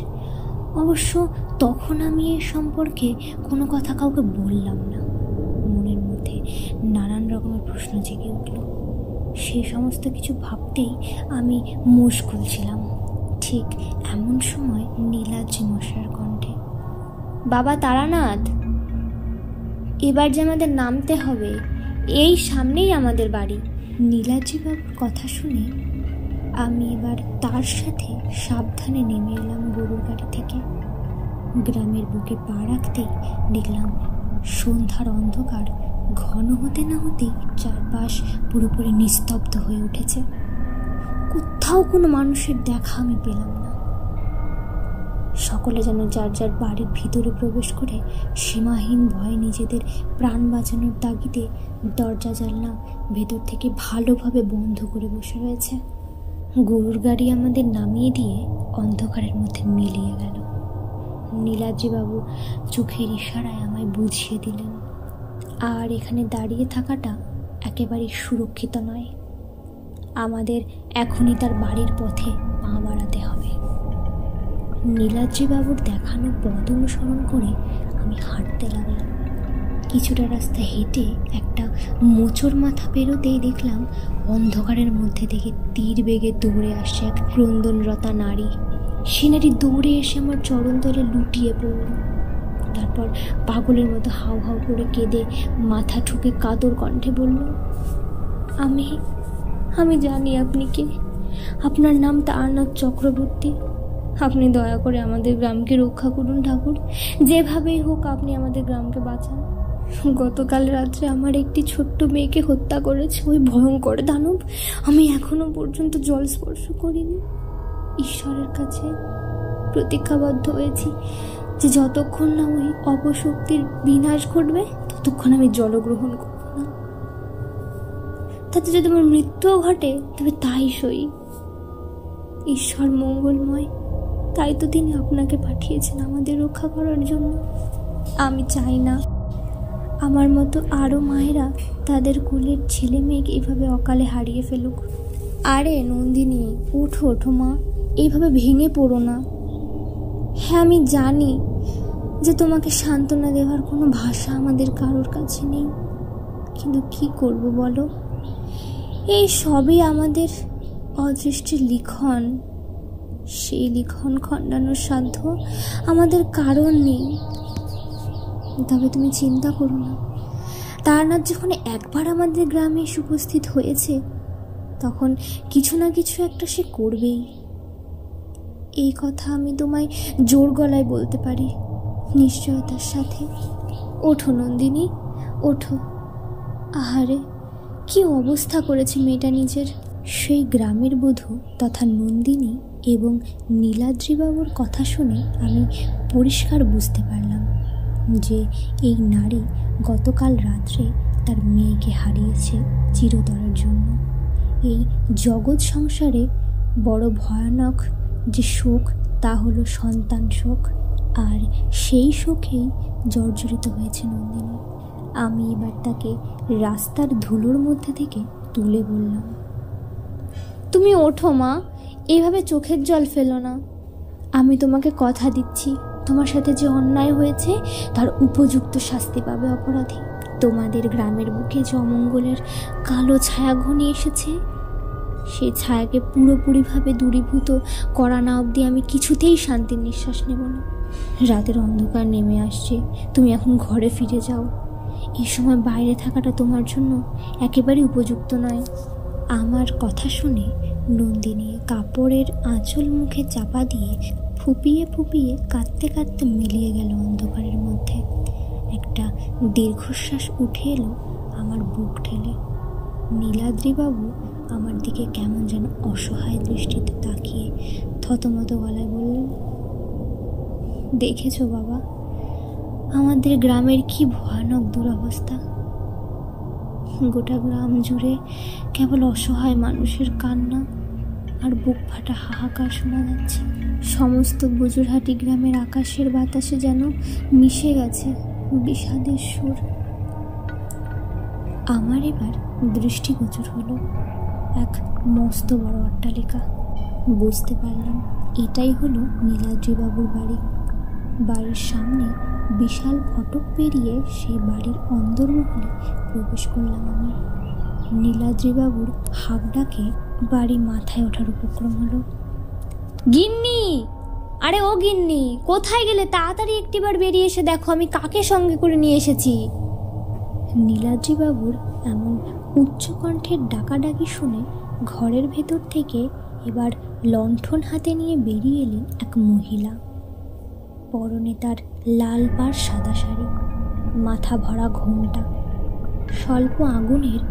অবশ্য তখন আমি এ সম্পর্কে কোনো কথা কাউকে বললাম না। মনের নানান রকমের প্রশ্ন জেগে উঠল। সেই সমস্ত কিছু ভাবতেই আমি মুশকুল ছিলাম। ঠিক এমন সময় নীলাদ্রি মশাইয়ের কণ্ঠে, বাবা তারানাথ, এবার যে আমাদের নামতে হবে, এই সামনেই আমাদের বাড়ি। নীলাদ্রি বাবুর কথা শুনে আমি এবার তার সাথে সাবধানে নেমে এলাম গরুর গাড়ি থেকে। গ্রামের বুকে পা রাখতেই দেখলাম সন্ধ্যার অন্ধকার ঘন হতে না হতেই চারপাশ পুরোপুরি নিস্তব্ধ হয়ে উঠেছে। কোথাও কোনো মানুষের দেখা আমি পেলাম না। সকলে যেন যার যার বাড়ির ভিতরে প্রবেশ করে সীমাহীন ভয়ে নিজেদের প্রাণ বাঁচানোর তাগিদে দরজা জানলা ভেতর থেকে ভালোভাবে বন্ধ করে বসে রয়েছে। গরুর গাড়ি আমাদের নামিয়ে দিয়ে অন্ধকারের মধ্যে মিলিয়ে গেল। নীলাদ্রিবাবু চোখের ইশারায় আমায় বুঝিয়ে দিলেন, আর এখানে দাঁড়িয়ে থাকাটা একেবারেই সুরক্ষিত নয়। আমাদের এখনই তার বাড়ির পথে পা বাড়াতে হবে। নীলাদ্রিবাবুর দেখানো পথ অনুসরণ করে আমি হাঁটতে লাগলাম। কিছুটা রাস্তা হেঁটে একটা মোচড় মাথা পেরোতেই দেখলাম অন্ধকারের মধ্যে থেকে তীর বেগে দৌড়ে আসছে এক ক্রন্দনরতা নারী। সে নারী দৌড়ে এসে আমার চরণ তলে লুটিয়ে পড়ল। তারপর পাগলের মতো হাউ হাউ করে কেঁদে মাথা ঠুকে কাতর কণ্ঠে বলল, আমি জানি আপনি কে। আপনার নাম তারানাথ চক্রবর্তী। আপনি দয়া করে আমাদের গ্রামকে রক্ষা করুন ঠাকুর। যেভাবেই হোক আপনি আমাদের গ্রামকে বাঁচান। গতকাল রাত্রে আমার একটি ছোট্ট মেয়েকে হত্যা করেছে ওই ভয়ঙ্কর দানব। আমি এখনো পর্যন্ত জল স্পর্শ করিনি। ঈশ্বরের কাছে প্রতিজ্ঞাবদ্ধ হয়েছি যে যতক্ষণ না ওই অপশক্তির বিনাশ ঘটবে ততক্ষণ আমি জলগ্রহণ করব না। তাতে যদি আমার মৃত্যুও ঘটে তবে তাই সই। ঈশ্বর মঙ্গলময়, তাই তো তিনি আপনাকে পাঠিয়েছেন আমাদের রক্ষা করার জন্য। আমি চাই না আমার মতো আরও মায়েরা তাদের কোলের ছেলে মেয়েকে এইভাবে অকালে হারিয়ে ফেলুক। আরে নন্দিনী, ওঠো ওঠো মা, এইভাবে ভেঙে পড়ো না। হ্যাঁ, আমি জানি যে তোমাকে সান্ত্বনা দেওয়ার কোনো ভাষা আমাদের কারোর কাছে নেই, কিন্তু কি করব বলো? এই সবই আমাদের অদৃষ্টের লিখন। সেই লিখন খণ্ডানোর সাধ্য আমাদের কারণ নেই। তবে তুমি চিন্তা করো না, তারানাথ যখন একবার আমাদের গ্রামে এসে উপস্থিত হয়েছে তখন কিছু না কিছু একটা সে করবেই। এই কথা আমি তোমায় জোর গলায় বলতে পারি নিশ্চয়তার সাথে। ওঠো নন্দিনী, ওঠো। আহারে, কি অবস্থা করেছে মেয়েটা নিজের। সেই গ্রামের বধূ তথা নন্দিনী এবং নীলাদ্রিবাবুর কথা শুনে আমি পরিষ্কার বুঝতে পারলাম যে এই নারী গতকাল রাত্রে তার মেয়েকে হারিয়েছে চিরতরের জন্য। এই জগৎ সংসারে বড় ভয়ানক যে শোক তা হলো সন্তান শোক, আর সেই শোকেই জর্জরিত হয়েছে নন্দিনী। আমি এবার তাকে রাস্তার ধুলোর মধ্যে থেকে তুলে বললাম, তুমি ওঠো মা, এইভাবে চোখের জল ফেলো না। আমি তোমাকে কথা দিচ্ছি, তোমার সাথে যে অন্যায় হয়েছে তার উপযুক্ত শাস্তি পাবে অপরাধী। তোমাদের গ্রামের বুকে যে অমঙ্গলের কালো ছায়া ঘনিয়ে এসেছে, সেই ছায়াকে পুরোপুরিভাবে দূরীভূত করা না অবধি আমি কিছুতেই শান্তির নিঃশ্বাস নেব না। রাতের অন্ধকার নেমে আসছে, তুমি এখন ঘরে ফিরে যাও। এই সময় বাইরে থাকাটা তোমার জন্য একেবারেই উপযুক্ত নয়। আমার কথা শুনে নন্দিনী কাপড়ের আঁচল মুখে চাপা দিয়ে ফুপিয়ে ফুপিয়ে কাঁদতে কাঁদতে মিলিয়ে গেল অন্ধকারের মধ্যে। একটা দীর্ঘশ্বাস উঠে এলো আমার বুক ঠেলে। নীলাদ্রিবাবু আমার দিকে কেমন যেন অসহায় দৃষ্টিতে তাকিয়ে থতমত গলায় বললেন, দেখেছো বাবা, আমাদের গ্রামের কি ভয়ানক দুরবস্থা। গোটা গ্রাম জুড়ে কেবল অসহায় মানুষের কান্না আর বুক ফাটা হাহাকার শোনা যাচ্ছে। সমস্ত বুজুরহাটি গ্রামের আকাশের বাতাসে যেন মিশে গেছে বিষাদের সুর। আমার এবার দৃষ্টিগোচর হলো এক মস্ত বড় অট্টালিকা। বুঝতে পারলাম এটাই হলো নীলাদ্রিবাবুর বাড়ি। বাড়ির সামনে বিশাল ফটক পেরিয়ে সেই বাড়ির অন্দরমহলে প্রবেশ করলাম আমি। নীলাদ্রিবাবুর হাঁক ডাকে বাড়ি মাথায় ওঠার উপক্রম হলো। গিন্নি, আরে ও গিন্নি, কোথায় গেলে? তাড়াতাড়ি একটিবার বেরিয়ে এসে দেখো আমি কাকে সঙ্গে করে নিয়ে এসেছি। নীলাদ্রিবাবুর এমন উচ্চ কণ্ঠের ডাকাডাকি শুনে ঘরের ভেতর থেকে এবার লণ্ঠন হাতে নিয়ে বেরিয়ে এলেন এক মহিলা। পরনে তার লাল পাড় সাদা শাড়ি, মাথা ভরা ঘোমটা, স্বল্প আগুনের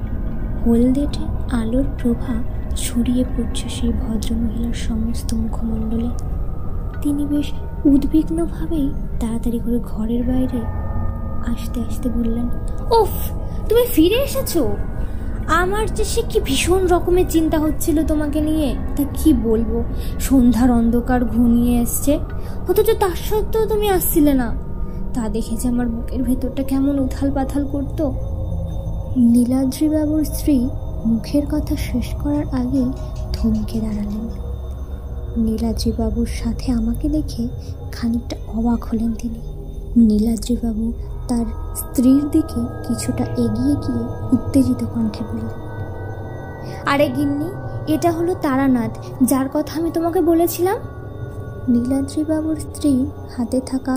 হলদেটে আলোর প্রভা ছড়িয়ে পড়ছে সেই ভদ্রমহিলার সমস্ত মুখমণ্ডলে। তিনি বেশ উদ্বিগ্নভাবেই তাড়াতাড়ি করে ঘরের বাইরে আসতে আসতে বললেন, ওফ, তুমি ফিরে এসেছো? আমার যে সে কি ভীষণ রকমের চিন্তা হচ্ছিল তোমাকে নিয়ে। তা কি বলবো, সন্ধ্যার অন্ধকার ঘনিয়ে এসছে, অথচ তার সত্ত্বেও তুমি আসছিলে না। তা দেখেছে আমার বুকের ভেতরটা কেমন উথাল পাথাল করতো। নীলাদ্রিবাবুর স্ত্রী মুখের কথা শেষ করার আগেই থমকে দাঁড়ালেন। নীলাদ্রিবাবুর সাথে আমাকে দেখে খানিকটা অবাক হলেন তিনি। নীলাদ্রিবাবু তার স্ত্রীর দিকে কিছুটা এগিয়ে গিয়ে উত্তেজিত কণ্ঠে বললেন, আরে গিন্নি, এটা হলো তারানাথ, যার কথা আমি তোমাকে বলেছিলাম। নীলাদ্রিবাবুর স্ত্রী হাতে থাকা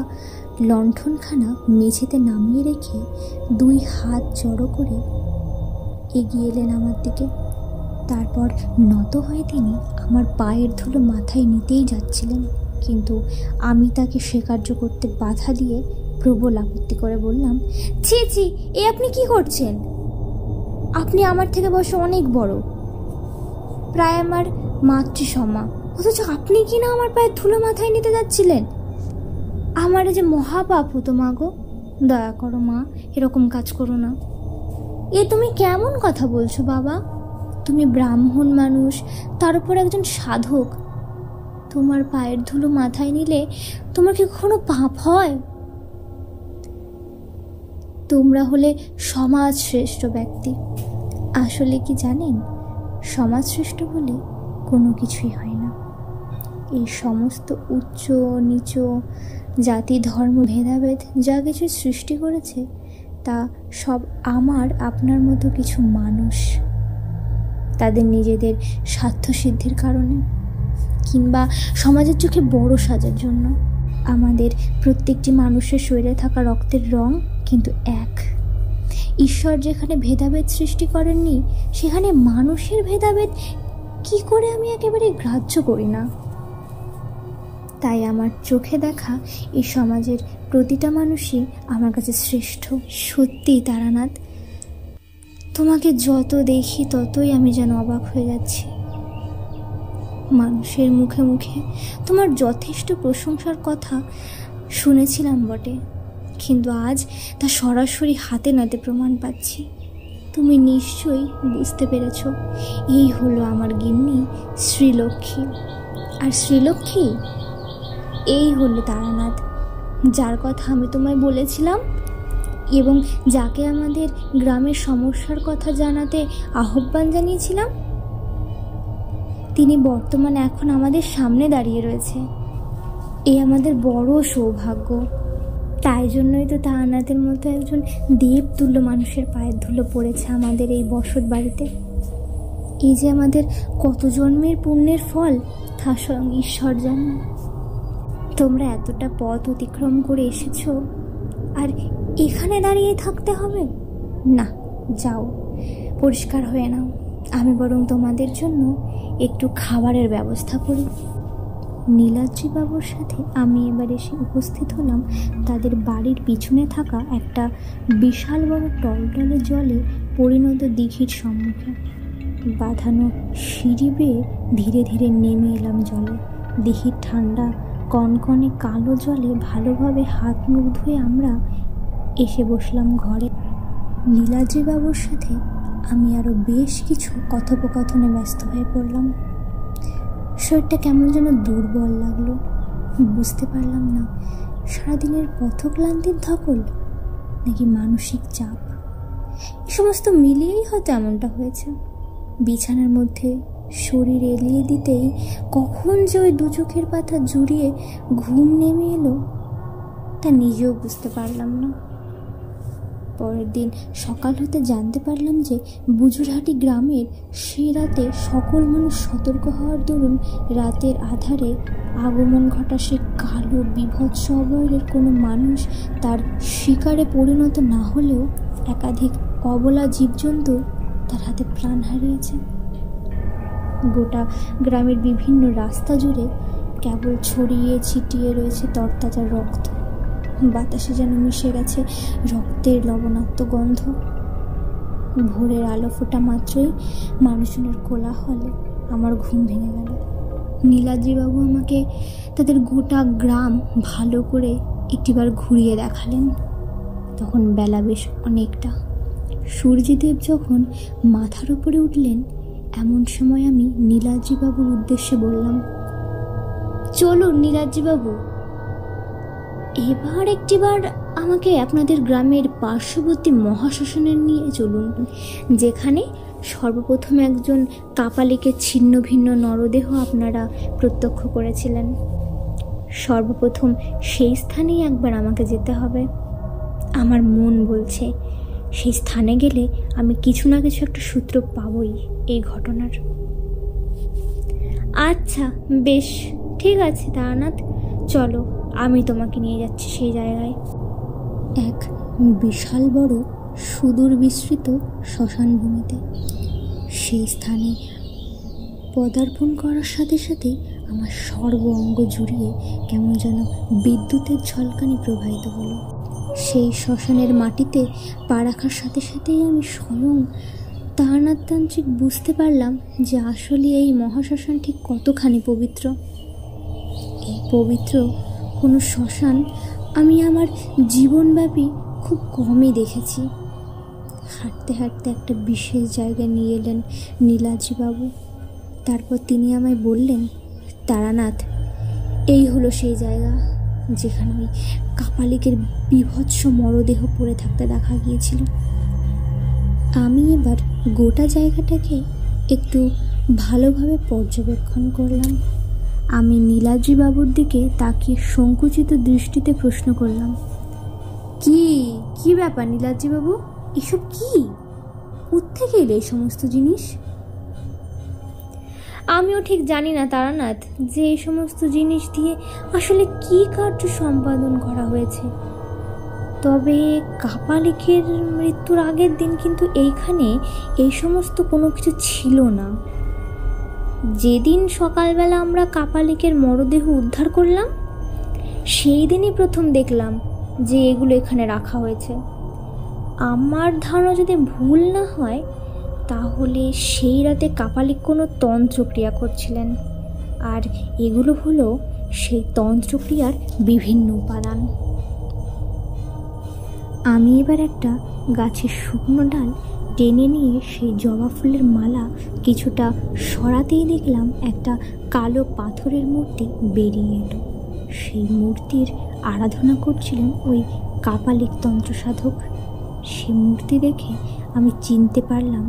লণ্ঠনখানা মেঝেতে নামিয়ে রেখে দুই হাত জড়ো করে এগিয়ে এলেন আমার দিকে। তারপর নত হয়ে তিনি আমার পায়ের ধুলো মাথায় নিতেই যাচ্ছিলেন, কিন্তু আমি তাকে সে কার্য করতে বাধা দিয়ে প্রবল আপত্তি করে বললাম, ছি ছি, এ আপনি কি করছেন? আপনি আমার থেকে বয়সে অনেক বড়, প্রায় আমার মাতৃসমা, অথচ আপনি কি না আমার পায়ের ধুলো মাথায় নিতে যাচ্ছিলেন? আমার যে মহাপাপ হতো মা গো, দয়া করো মা, এরকম কাজ করো না। এ তুমি কেমন কথা বলছো বাবা? তুমি ব্রাহ্মণ মানুষ, তার উপর একজন সাধক, তোমার পায়ের ধুলো মাথায় নিলে তোমার কি কখনো পাপ হয়? তোমরা হলে সমাজ শ্রেষ্ঠ ব্যক্তি। আসলে কি জানেন, সমাজ শ্রেষ্ঠ বলে কোনো কিছুই হয় না। এই সমস্ত উচ্চ নিচ, জাতি ধর্ম ভেদাভেদ যা কিছু সৃষ্টি করেছে, তা সব আমার আপনার মতো কিছু মানুষ তাদের নিজেদের স্বার্থসিদ্ধির কারণে, কিংবা সমাজের চোখে বড় সাজার জন্য। আমাদের প্রত্যেকটি মানুষের শরীরে থাকা রক্তের রং কিন্তু এক। ঈশ্বর যেখানে ভেদাভেদ সৃষ্টি করেননি, সেখানে মানুষের ভেদাভেদ কি করে আমি একেবারে গ্রাহ্য করি না। তাই আমার চোখে দেখা এই সমাজের প্রতিটা মানুষই আমার কাছে শ্রেষ্ঠ। সত্যি তারানাথ, তোমাকে যত দেখি ততই আমি যেন অবাক হয়ে যাচ্ছি। মানুষের মুখে মুখে তোমার যথেষ্ট প্রশংসার কথা শুনেছিলাম বটে, কিন্তু আজ তা সরাসরি হাতে নাতে প্রমাণ পাচ্ছি। তুমি নিশ্চয়ই বুঝতে পেরেছ, এই হলো আমার গিন্নি শ্রীলক্ষ্মী। আর শ্রীলক্ষ্মী এই হলো তারানাথ, যার কথা আমি তোমায় বলেছিলাম এবং যাকে আমাদের গ্রামের সমস্যার কথা জানাতে আহ্বান জানিয়েছিলাম। তিনি বর্তমানে এখন আমাদের সামনে দাঁড়িয়ে রয়েছে। এ আমাদের বড় সৌভাগ্য। তাই জন্যই তো তারানাথের মতো একজন দেবতুল্য মানুষের পায়ের ধুলো পড়েছে আমাদের এই বসত বাড়িতে। এই যে আমাদের কত জন্মের পুণ্যের ফল, তা স্বয়ং ঈশ্বর জানেন। তোমরা এতটা পথ অতিক্রম করে এসেছো, আর এখানে দাঁড়িয়ে থাকতে হবে না? যাও, পরিষ্কার হয়ে নাও, আমি বরং তোমাদের জন্য একটু খাবারের ব্যবস্থা করি। নীলাদ্রিবাবুর সাথে আমি এবার এসে উপস্থিত হলাম তাদের বাড়ির পিছনে থাকা একটা বিশাল বড় টলটলে জলে পরিণত দিঘির সম্মুখে। বাঁধানো সিঁড়ি বেয়ে ধীরে ধীরে নেমে এলাম জলে। দিঘির ঠান্ডা কনকনে কালো জলে ভালোভাবে হাত মুখ ধুয়ে আমরা এসে বসলাম ঘরে। নীলাদ্রিবাবুর সাথে আমি আরও বেশ কিছু কথোপকথনে ব্যস্ত হয়ে পড়লাম। শরীরটা কেমন যেন দুর্বল লাগলো। বুঝতে পারলাম না সারাদিনের পথক্লান্তির ধকল নাকি মানসিক চাপ। এই সমস্ত মিলিয়েই হয়তো এমনটা হয়েছে। বিছানার মধ্যে শরীর এলিয়ে দিতেই কখন যে ওই দু চোখের পাতা জুড়িয়ে ঘুম নেমে এলো তা নিজেও বুঝতে পারলাম না। পরের দিন সকাল হতে জানতে পারলাম যে বুজুরহাটি গ্রামের সে রাতে সকল মানুষ সতর্ক হওয়ার দরুন রাতের আধারে আগমন ঘটা সে কালো বিভৎস অবয়বের কোনো মানুষ তার শিকারে পরিণত না হলেও একাধিক অবলা জীবজন্তু তার হাতে প্রাণ হারিয়েছে। গোটা গ্রামের বিভিন্ন রাস্তা জুড়ে কেবল ছড়িয়ে ছিটিয়ে রয়েছে তরতাজা রক্ত। বাতাসে যেন মিশে গেছে রক্তের লবণাক্ত গন্ধ। ভোরের আলো ফোটা মাত্রই মানুষজনের কোলাহলে আমার ঘুম ভেঙে গেল। নীলাদ্রিবাবু আমাকে তাদের গোটা গ্রাম ভালো করে একটিবার ঘুরিয়ে দেখালেন। তখন বেলা বেশ অনেকটা। সূর্যদেব যখন মাথার উপরে উঠলেন এমন সময় আমি নীলাদ্রিবাবুর উদ্দেশ্যে বললাম, চলুন নীলাদ্রিবাবু, এবার একটিবার আমাকে আপনাদের গ্রামের পার্শ্ববর্তী মহাশ্মশানে নিয়ে চলুন, যেখানে সর্বপ্রথম একজন কাপালিকের ছিন্ন ভিন্ন নরদেহ আপনারা প্রত্যক্ষ করেছিলেন। সর্বপ্রথম সেই স্থানেই একবার আমাকে যেতে হবে। আমার মন বলছে সেই স্থানে গেলে আমি কিছু না কিছু একটা সূত্র পাবই এই ঘটনার। আচ্ছা বেশ, ঠিক আছে তারানাথ, চলো, আমি তোমাকে নিয়ে যাচ্ছি সেই জায়গায়। এক বিশাল বড় সুদূর বিস্তৃত শ্মশান ভূমিতে। সেই স্থানে পদার্পণ করার সাথে সাথে আমার সর্ব অঙ্গ জুড়িয়ে কেমন যেন বিদ্যুতের ঝলকানি প্রবাহিত হলো। সেই শ্মশানের মাটিতে পা রাখার সাথে সাথেই আমি স্বয়ং তারানাথতান্ত্রিক বুঝতে পারলাম যে আসলে এই মহাশ্মশান ঠিক কতখানি পবিত্র। এই পবিত্র কোনো শ্মশান আমি আমার জীবনব্যাপী খুব কমই দেখেছি। হাঁটতে হাঁটতে একটা বিশেষ জায়গায় নিয়ে এলেন নীলাদ্রিবাবু। তারপর তিনি আমায় বললেন, তারানাথ, এই হলো সেই জায়গা যেখানে ওই কাপালিকের বিভৎস মরদেহ পড়ে থাকতে দেখা গিয়েছিল। আমি এবার গোটা জায়গাটাকে একটু ভালোভাবে পর্যবেক্ষণ করলাম। আমি নীলাদ্রিবাবুর দিকে তাকিয়ে সংকুচিত দৃষ্টিতে প্রশ্ন করলাম, কি ব্যাপার নীলাদ্রিবাবু, এসব কি? কোত্থেকে এলে এই সমস্ত জিনিস? আমিও ঠিক জানি না তারানাথ যে এই সমস্ত জিনিস দিয়ে আসলে কি কার্য সম্পাদন করা হয়েছে। তবে কাপালিকের মৃত্যুর আগের দিন কিন্তু এইখানে এই সমস্ত কোনো কিছু ছিল না। যেদিন সকালবেলা আমরা কাপালিকের মরদেহ উদ্ধার করলাম সেই দিনই প্রথম দেখলাম যে এগুলো এখানে রাখা হয়েছে। আমার ধারণা যদি ভুল না হয় তাহলে সেই রাতে কাপালিক কোনো তন্ত্রক্রিয়া করছিলেন, আর এগুলো হলো সেই তন্ত্রক্রিয়ার বিভিন্ন উপাদান। আমি এবার একটা গাছের শুকনো ডাল টেনে নিয়ে সেই জবা ফুলের মালা কিছুটা সরাতেই দেখলাম একটা কালো পাথরের মূর্তি বেরিয়ে এলো। সেই মূর্তির আরাধনা করছিলেন ওই কাপালিক তন্ত্র সাধক। সেই মূর্তি দেখে আমি চিনতে পারলাম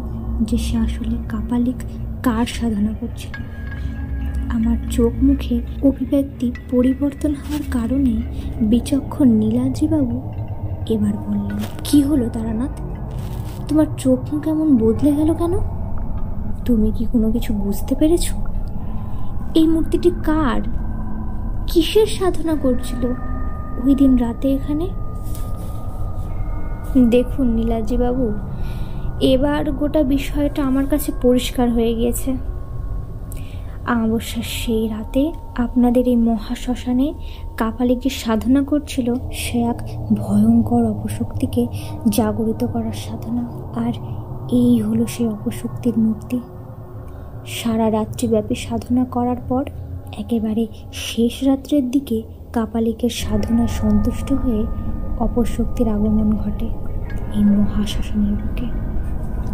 যে সে আসলে কাপালিক কার সাধনা করছিল। আমার চোখ মুখে অভিব্যক্তি পরিবর্তন হওয়ার কারণে বিচক্ষণ নীলাদ্রিবাবু এবার বললেন, কি হলো তারানাথ, তোমার চোখ মুখ এমন বদলে গেল কেন? তুমি কি কোনো কিছু বুঝতে পেরেছ? এই মূর্তিটি কার, কিসের সাধনা করছিল ওই দিন রাতে এখানে? দেখুন নীলাদ্রিবাবু, এবার গোটা বিষয়টা আমার কাছে পরিষ্কার হয়ে গিয়েছে। অমাবস্যার সেই রাতে আপনাদের এই মহাশ্মশানে কাপালিক সাধনা করছিল সে এক ভয়ঙ্কর অপশক্তিকে জাগরিত করার সাধনা, আর এই হলো সেই অপশক্তির মূর্তি। সারা রাত্রিব্যাপী সাধনা করার পর একেবারে শেষ রাত্রের দিকে কাপালিকের সাধনায় সন্তুষ্ট হয়ে অপশক্তির আগমন ঘটে এই মহাশ্মশানের বুকে।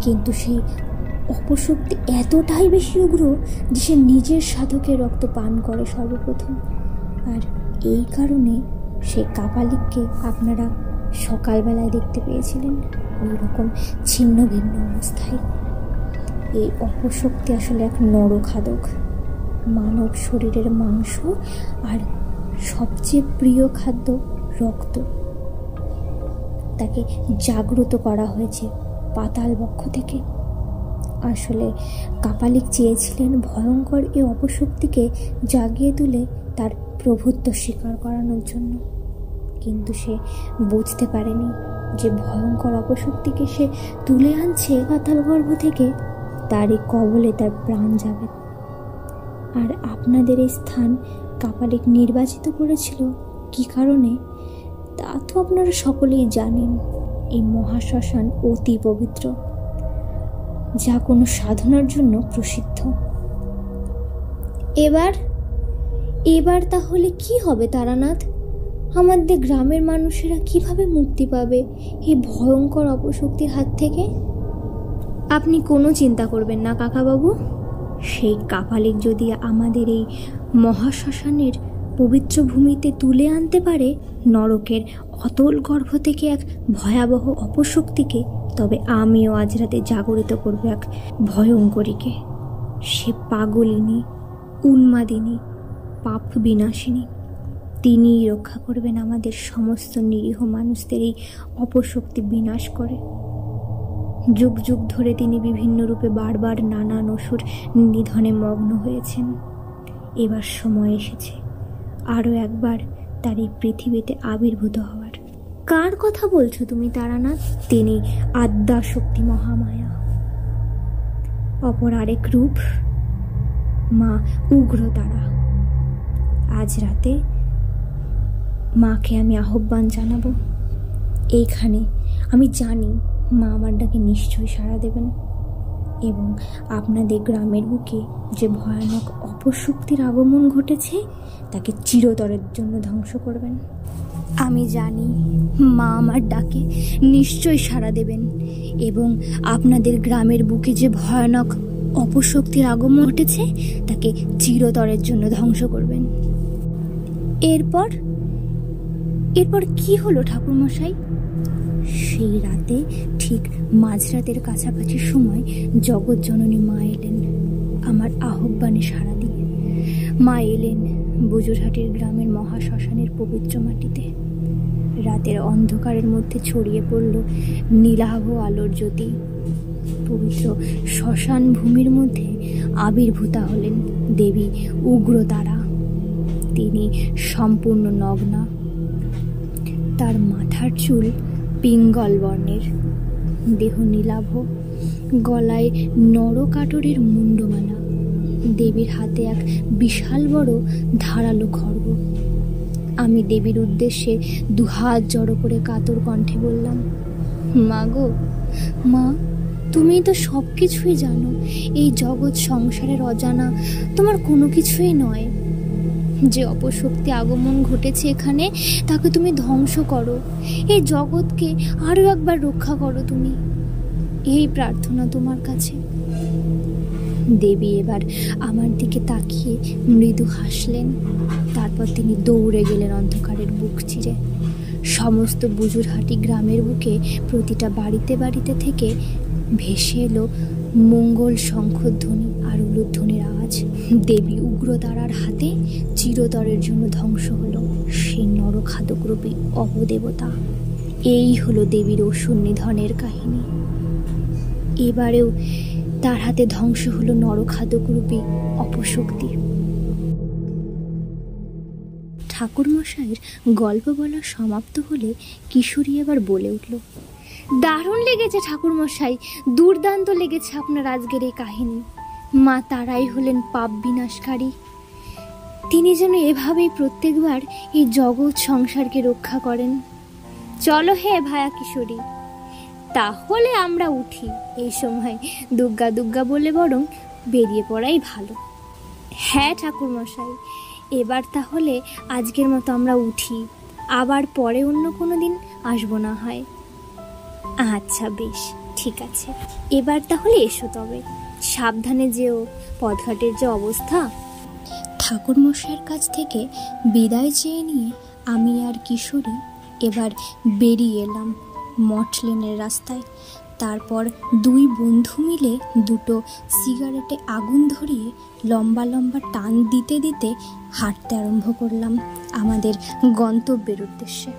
কিন্তু সেই অপশক্তি এতটাই বেশি উগ্র যে সে নিজের সাধকের রক্ত পান করে সর্বপ্রথম, আর এই কারণে সেই কাপালিককে আপনারা সকালবেলায় দেখতে পেয়েছিলেন ওই রকম ছিন্ন ভিন্ন অবস্থায়। এই অপশক্তি আসলে এক নরখাদক, মানব শরীরের মাংস আর সবচেয়ে প্রিয় খাদ্য রক্ত। তাকে জাগ্রত করা হয়েছে পাতাল বক্ষ থেকে। আসলে কাপালিক চেয়েছিলেন ভয়ঙ্কর এই অপশক্তিকে জাগিয়ে তুলে তার প্রভুত্ব স্বীকার করানোর জন্য, কিন্তু সে বুঝতে পারেনি যে ভয়ঙ্কর অপশক্তিকে সে তুলে আনছে পাতাল গর্ভ থেকে, তারই কবলে তার প্রাণ যাবে। আর আপনাদের এই স্থান কাপালিক নির্বাচিত করেছিল কী কারণে, তা তো আপনারা সকলেই জানেন। এই মহাশ্মশান অতি পবিত্র, যা কোনো সাধনার জন্য প্রসিদ্ধ। এবার তাহলে কি হবে তারানাথ? আমাদের গ্রামের মানুষেরা কিভাবে মুক্তি পাবে এই ভয়ঙ্কর অপশক্তির হাত থেকে? আপনি কোনো চিন্তা করবেন না কাকাবাবু। সেই কাপালিক যদি আমাদের এই মহাশ্মশানের পবিত্র ভূমিতে তুলে আনতে পারে নরকের অতল গর্ভ থেকে এক ভয়াবহ অপশক্তিকে, তবে আমিও আজ রাতে জাগরিত করব এক ভয়ঙ্করীকে। সে পাগলিনী, উন্মাদিনী, পাপ বিনাশিনী। তিনিই রক্ষা করবেন আমাদের সমস্ত নিরীহ মানুষদের এই অপশক্তি বিনাশ করে। যুগ যুগ ধরে তিনি বিভিন্ন রূপে বারবার নানান অসুর নিধনে মগ্ন হয়েছেন। এবার সময় এসেছে আরও একবার তার এই পৃথিবীতে আবির্ভূত হওয়ার। কার কথা বলছো তুমি তারানাথ? তিনি আদ্যাশক্তি মহামায়া। অপর আরেক রূপ মা উগ্রতারা। আজ রাতে মাকে আমি আহ্বান জানাবো এইখানে। আমি জানি মা আমার ডাকে নিশ্চয়ই সাড়া দেবেন এবং আপনাদের গ্রামের বুকে যে ভয়ানক অপশক্তির আগমন ঘটেছে তাকে চিরতরের জন্য ধ্বংস করবেন। আমি জানি মা আমার ডাকে নিশ্চয়ই সাড়া দেবেন এবং আপনাদের গ্রামের বুকে যে ভয়ানক অপশক্তির আগমন ঘটেছে তাকে চিরতরের জন্য ধ্বংস করবেন। এরপর কি হলো ঠাকুরমশাই? সেই রাতে ঠিক মাঝরাতের কাছাকাছি সময় জগৎজননী মা এলেন আমার আহ্বানে সাড়া দিয়ে। মা এলেন বুজুরহাটের গ্রামের মহাশ্মশানের পবিত্র মাটিতে। রাতের অন্ধকারের মধ্যে ছড়িয়ে পড়ল নীলাভ আলোর জ্যোতি। পবিত্র শ্মশান ভূমির মধ্যে আবির্ভূতা হলেন দেবী উগ্রতারা। তিনি সম্পূর্ণ নগ্না। তার মাথার চুল পিঙ্গল বর্ণের, দেহ নীলাভ, গলায় নরকাটরের মুন্ডমালা। দেবীর হাতে এক বিশাল বড় ধারালো খড়গ। আমি দেবীর উদ্দেশ্যে দুহাত জড়ো করে কাতর কণ্ঠে বললাম, মা গো মা, তুমি তো সব কিছুই জানো। এই জগৎ সংসারের অজানা তোমার কোনো কিছুই নয়। যে অপশক্তি আগমন ঘটেছে এখানে তাকে তুমি ধ্বংস করো। এই জগৎকে আরও একবার রক্ষা করো তুমি, এই প্রার্থনা তোমার কাছে। দেবী এবার আমার দিকে তাকিয়ে মৃদু হাসলেন। তারপর তিনি দৌড়ে গেলেন অন্ধকারের বুক চিরে। সমস্ত বুজুরহাটি গ্রামের বুকে প্রতিটা বাড়িতে বাড়িতে থেকে ভেসে এলো মঙ্গল শঙ্খধ্বনি আর উলুধ্বনির আওয়াজ। দেবী উগ্রতারার হাতে চিরতরের জন্য ধ্বংস হলো সেই নরখাদকরূপী অপদেবতা। এই হলো দেবীর অসুর নিধনের কাহিনী। এবারেও তার হাতে ধ্বংস হলো নরখাদকরূপী অপশক্তি। ঠাকুরমশাইয়ের গল্প বলা সমাপ্ত হলে কিশোরী এবার বলে উঠল, দারুণ লেগেছে ঠাকুরমশাই, দুর্দান্ত লেগেছে আপনার আজকের এই কাহিনী। মা তারাই হলেন পাপ বিনাশকারী। তিনি যেন এভাবেই প্রত্যেকবার এই জগৎ সংসারকে রক্ষা করেন। চলো হে ভায়া কিশোরী, তাহলে আমরা উঠি। এই সময় দুগ্গা দুগ্গা বলে বরং বেরিয়ে পড়াই ভালো। হ্যাঁ ঠাকুরমশাই, এবার তাহলে আজকের মতো আমরা উঠি, আবার পরে অন্য কোনো দিন আসবো না হয়। আচ্ছা বেশ, ঠিক আছে, এবার তাহলে এসো, তবে সাবধানে যেও, পথঘাটের যে অবস্থা। ঠাকুরমশাইয়ের কাছ থেকে বিদায় চেয়ে নিয়ে আমি আর কিশোরী এবার বেরিয়ে এলাম মঠ লেনের রাস্তায়। তারপর দুই বন্ধু মিলে দুটো সিগারেটে আগুন ধরিয়ে লম্বা লম্বা টান দিতে দিতে হাঁটতে আরম্ভ করলাম আমাদের গন্তব্যের উদ্দেশ্যে।